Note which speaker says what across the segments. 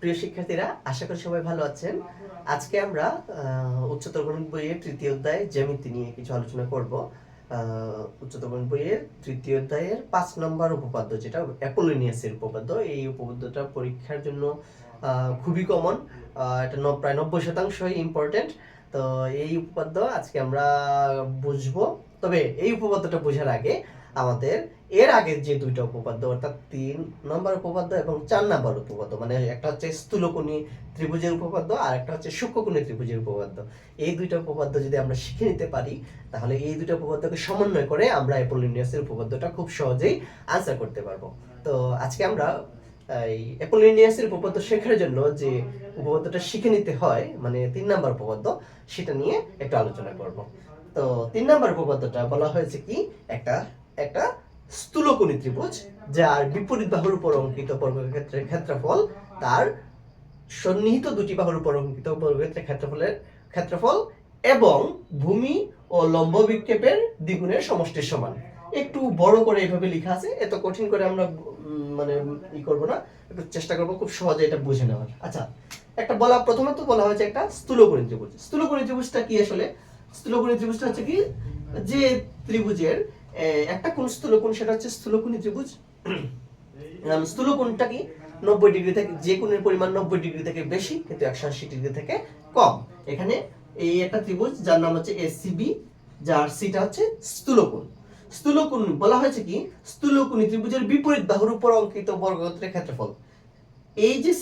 Speaker 1: প্রিয় শিক্ষার্থীরা, আশা করি সবাই ভালো আছেন। আজকে আমরা উচ্চতর গণিত বইয়ের তৃতীয় অধ্যায় জ্যামিতি নিয়ে কিছু আলোচনা করব। উচ্চতর গণিত বইয়ের তৃতীয় অধ্যায়ের 5 নম্বর উপপাদ্য, যেটা অ্যাপোলোনিয়াসের উপপাদ্য। এই উপপাদ্যটা পরীক্ষার জন্য খুবই কমন, এটা প্রায় 90% ইম্পর্টেন্ট। তো এই উপপাদ্য আজকে আমরা বুঝবো। তবে এই উপপাদ্যটা বোঝার আগে আমাদের এর আগের যে দুইটা উপপাদ্য, অর্থাৎ 3 নম্বর উপপাদ্য এবং 4 নম্বর উপপাদ্য, মানে একটা হচ্ছে স্থূলকোণী ত্রিভুজের উপপাদ্য আর একটা হচ্ছে সূক্ষ্মকোণী ত্রিভুজের উপপাদ্য, এই দুইটা উপপাদ্য যদি আমরা শিখে নিতে পারি, তাহলে এই দুইটা উপপাদ্যকে সমন্বয় করে আমরা অ্যাপোলোনিয়াসের উপপাদ্যটা খুব সহজেই আনসার করতে পারবো। তো আজকে আমরা এই অ্যাপোলোনিয়াসের উপপাদ্য শেখার জন্য যে উপপাদ্যটা শিখে নিতে হয়, মানে 3 নম্বর উপপাদ্য, সেটা নিয়ে একটু আলোচনা করব। তো 3 নম্বর উপপাদ্যটা বলা হয়েছে কি, একটা স্থূলকোণী ত্রিভুজ যার বিপরীত বাহুর উপর অঙ্কিত বর্গক্ষেত্রের ক্ষেত্রফল তার সন্নিহিত দুটি বাহুর উপর অঙ্কিত বর্গক্ষেত্রের ক্ষেত্রফল এবং ভূমি ও লম্ব বিক্ষেপের দ্বিগুণের সমষ্টির সমান। একটু বড় করে এইভাবে লেখা আছে, এত কঠিন করে আমরা মানে করব না, একটু চেষ্টা করব খুব সহজে এটা বুঝে নেওয়ার। আচ্ছা, প্রথমত বলা হয়েছে একটা স্থূলকোণী ত্রিভুজ। স্থূলকোণী ত্রিভুজটা কি আসলে? স্থূলকোণী ত্রিভুজটা হচ্ছে কি, যে ত্রিভুজের একটা কোণ স্থূলকোণ, সেটা হচ্ছে স্থূলকোণী ত্রিভুজ। স্থূলকোণটা কি, 90 ডিগ্রি থেকে, যে কোণের পরিমাণ 90 ডিগ্রি থেকে বেশি কিন্তু 180 ডিগ্রি থেকে কম। এখানে এই একটা ত্রিভুজ যার নাম হচ্ছে এসিবি, যার সিটা হচ্ছে স্থূলকোণ। স্থূলকোণ বলা হয়েছে কি, স্থূলকোণী ত্রিভুজের বিপরীত বাহুর উপর অঙ্কিত বর্গক্ষেত্রের ক্ষেত্রফল। এই যে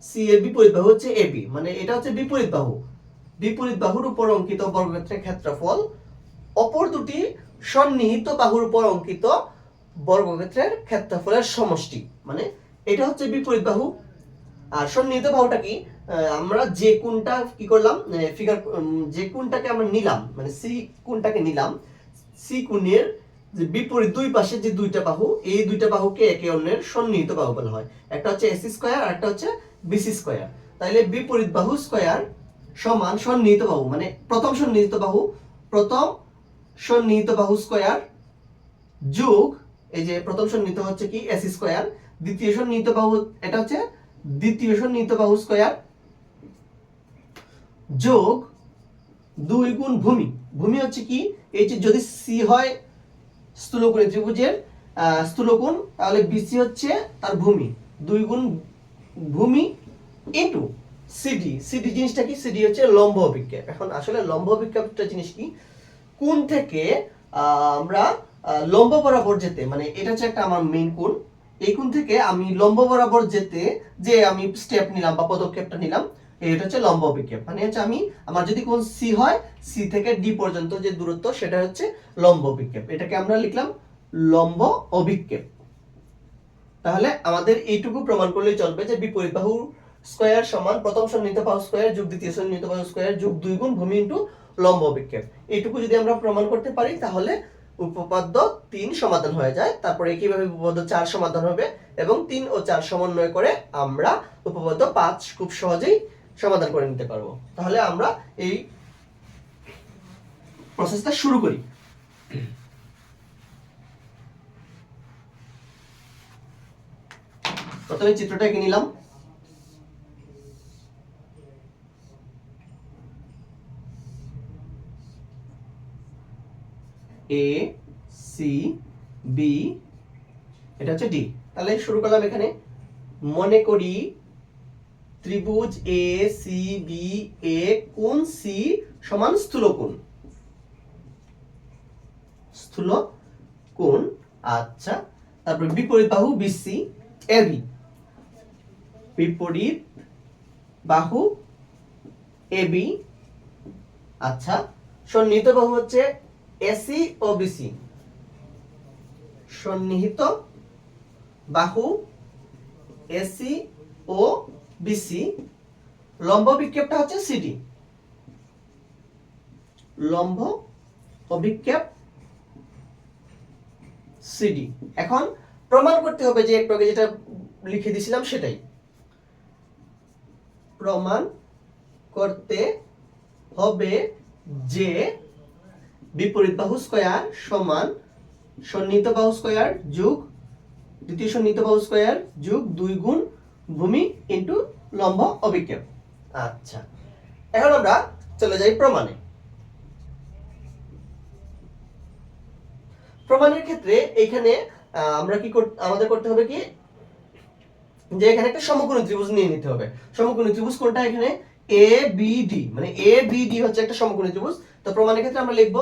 Speaker 1: সি এর বিপরীত বাহু হচ্ছে এবি, মানে এটা হচ্ছে বিপরীত বাহু। বিপরীত বাহুর উপর অঙ্কিত বর্গক্ষেত্রের ক্ষেত্রফল অপর দুটি সন্নিহিত বাহুর উপর অঙ্কিত বর্গক্ষেত্রের ক্ষেত্রফলের সমষ্টি। মানে এটা হচ্ছে বিপরীত বাহু। আর সন্নিহিত বাহুটা কি, আমরা যে কোণটা কি করলাম, যে কোণটাকে আমরা নিলাম, মানে সি কোণটাকে নিলাম, সি কোণের যে বিপরীত দুই পাশে যে দুইটা বাহু, এই দুইটা বাহুকে একে অন্যের সন্নিহিত বাহু বলা হয়। একটা হচ্ছে এসি স্কয়ার আর একটা হচ্ছে বিসি স্কয়ার। তাহলে বিপরীত বাহু স্কয়ার সমান সন্নিহিত বাহু, মানে প্রথম সন্নিহিত বাহু স্কয়ার যোগ, এই যে প্রথম সন্নিহিত হচ্ছে কি এসি স্কয়ার, দ্বিতীয় সন্নিহিত বাহু, এটা হচ্ছে দ্বিতীয় সন্নিহিত বাহু স্কয়ার যোগ 2 গুণ ভূমি। ভূমি হচ্ছে কি, এই যে যদি সি হয় স্থূলকোণী ত্রিভুজের স্থূলকোণ, তাহলে বিসি হচ্ছে তার ভূমি, 2 গুণ ভূমি ইনটু সিডি। সিডি জিনিসটা কি, সিডি হচ্ছে লম্ব অভিক্ষেপ। এখন আসলে লম্ব অভিক্ষেপটা জিনিস কি, কোণ থেকে আমরা লম্ব বরাবর যেতে, মানে এটা হচ্ছে একটা আমার মেইন কোণ, এই কোণ থেকে আমি লম্ব বরাবর যেতে যে আমি স্টেপ নিলাম বা পদক্ষেপটা নিলাম, এটা হচ্ছে লম্ব অভিক্ষেপ। মানে হচ্ছে আমার যদি কোণ সি হয়, সি থেকে ডি পর্যন্ত যে দূরত্ব, সেটা হচ্ছে লম্ব অভিক্ষেপ। এটাকে আমরা লিখলাম লম্ব অভিক্ষেপ। তাহলে আমাদের এইটুকু প্রমাণ করলেই চলবে যে বিপরীত বাহু স্কয়ার সমান প্রথম সন্নিহিত বাহু স্কয়ার যোগ দ্বিতীয় সন্নিহিত বাহু স্কয়ার যোগ 2 গুণ ভূমি ইনটু লম্ব অভিক্ষেপ। এইটুকু যদি আমরা প্রমাণ করতে পারি, তাহলে উপপাদ্য 3 সমাধান হয়ে যায়। তারপরে কিভাবে উপপাদ্য 4 সমাধান হবে, এবং 3 ও 4 সমন্বয় করে আমরা উপপাদ্য 5 খুব সহজেই সমাধান করে নিতে পারবো। তাহলে আমরা এই প্রসেসটা শুরু করি। প্রথমে চিত্রটা এঁকে নিলাম। এ সি বি, এটা হচ্ছে ডি। তাহলে শুরু করলাম। এখানে মনে করি ত্রিভুজ এ সি বি এ কোণ সি সমান স্থূলকোণ। আচ্ছা, তারপর বিপরীত বাহু বিসি এবি, বিপরীত বাহু এবি। আচ্ছা, সন্নিহিত বাহু হচ্ছে এসি ও বিসি, সন্নিহিত বাহু এসি ও বিসি। লম্ব বিক্ষেপটা হচ্ছে সিডি, লম্ব অভিক্ষেপ সিডি। এখন প্রমাণ করতে হবে যে একটু আগে যেটা লিখে দিয়েছিলাম সেটাই প্রমাণ করতে হবে, যে বিপরীত বাহু স্কয়ার সমান সন্নিহিত বাহু স্কয়ার যোগ দ্বিতীয় সন্নিহিত বাহু স্কয়ার যোগ 2 গুণ ভূমি ইনটু লম্ব অভিক্ষেপ। আচ্ছা, এখন আমরা চলে যাই প্রমাণে। প্রমাণের ক্ষেত্রে এখানে আমরা কি আমাদের করতে হবে কি, যে এখানে একটা সমকোণী ত্রিভুজ নিয়ে নিতে হবে। সমকোণী ত্রিভুজ কোনটা? এখানে এ বি ডি, মানে এ বি ডি হচ্ছে একটা সমকোণী ত্রিভুজ। তো প্রমাণের ক্ষেত্রে আমরা লিখব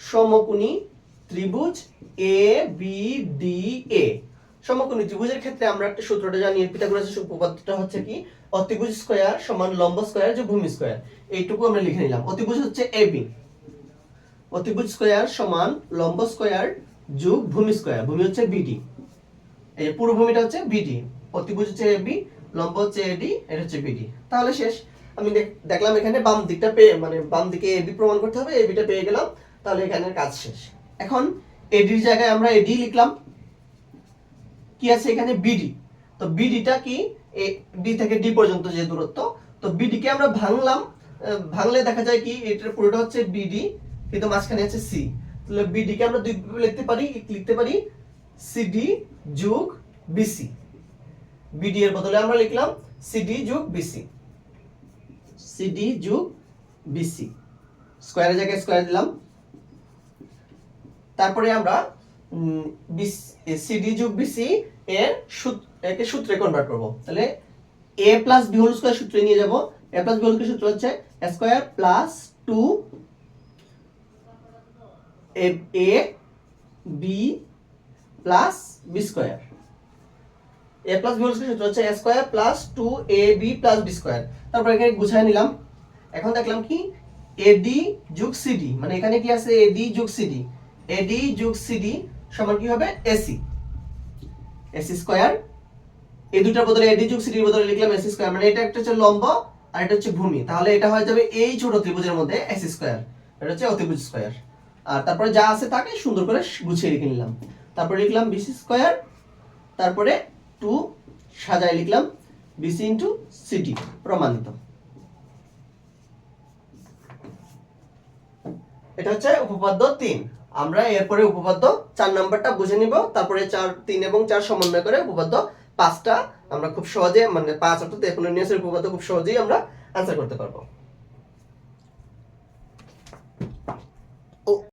Speaker 1: সমকোণী ত্রিভুজ এ বি ডি এ। সমকোণী ত্রিভুজের ক্ষেত্রে আমরা একটা সূত্রটা জানি, পিথাগোরাসের উপপাদ্যটা হচ্ছে কি, অতিভুজ স্কয়ার সমান লম্ব স্কয়ার যোগ ভূমি স্কয়ার। এইটুকু আমরা লিখে নিলাম। অতিভুজ হচ্ছে এ বি, অতিভুজ স্কয়ার সমান লম্ব স্কয়ার যোগ ভূমি স্কয়ার, ভূমি হচ্ছে বিডি, এই পুরো ভূমিটা হচ্ছে বিডি, অতিভুজ হচ্ছে এবি, লম্ব হচ্ছে এডি, এটা হচ্ছে বিডি। তাহলে শেষ। আমি দেখলাম এখানে বাম দিকটা পেয়ে, মানে বাম দিকে এবি প্রমাণ করতে হবে, এবিটা পেয়ে গেলাম, তাহলে এখানের কাজ শেষ। এখন এডির জায়গায় আমরা এডি লিখলাম, কি আছে এখানে বিডি। তো বিডিটা কি, বি থেকে ডি পর্যন্ত যে দূরত্ব, তো বিডি কে আমরা ভাঙলাম, ভাঙলে দেখা যায় কি এটার পুরোটা হচ্ছে বিডি, কিন্তু মাঝখানে আছে সি। তাহলে বিডি কে আমরা দুই ভাবে লিখতে পারি সিডি যোগ বিসি। বিডি এর বদলে আমরা লিখলাম সিডি যোগ বিসি, সিডি যোগ বিসি, স্কয়ারের জায়গায় স্কয়ার দিলাম। তারপরে আমরা সিডি যোগ বিসি এর একে সূত্রে কনভার্ট করব। তাহলে a plus b whole square সূত্রে নিয়ে যাব। a plus b whole square সূত্র হচ্ছে a square plus 2 a b plus b square. a plus b whole square সূত্র হচ্ছে a square plus 2ab plus b square. তারপর এখানে গুছায় নিলাম। এখন দেখলাম কি ad যোগ cd, মানে এখানে কি আছে ad যোগ cd, ad যোগ cd সমান কি হবে ac, ac স্কয়ার। এই দুটার বদলে ad যোগ cd এর বদলে লিখলাম ac স্কয়ার, মানে এটা একটা হচ্ছে লম্ব আর এটা হচ্ছে ভূমি, তাহলে এটা হয়ে যাবে এই ছোট ত্রিভুজের মধ্যে ac স্কয়ার, এটা হচ্ছে অতিভুজ স্কয়ার। আর তারপরে যা আছে তাকে সুন্দর করে গুছিয়ে লিখে নিলাম। তারপরে লিখলাম bc স্কয়ার, তারপরে 2 সাজায় লিখলাম bc ইনটু cd, প্রমাণিত। এটা হচ্ছে উপপাদ্য 3। আমরা এরপরে উপপাদ্য 4 নাম্বারটা বুঝে নিব, তারপরে 4, 3 এবং 4 সমন্বয় করে উপপাদ্য 5টা আমরা খুব সহজে, মানে 5 অর্থাৎ অ্যাপোলোনিয়াসের উপপাদ্য খুব সহজেই আমরা आंसर করতে পারবো।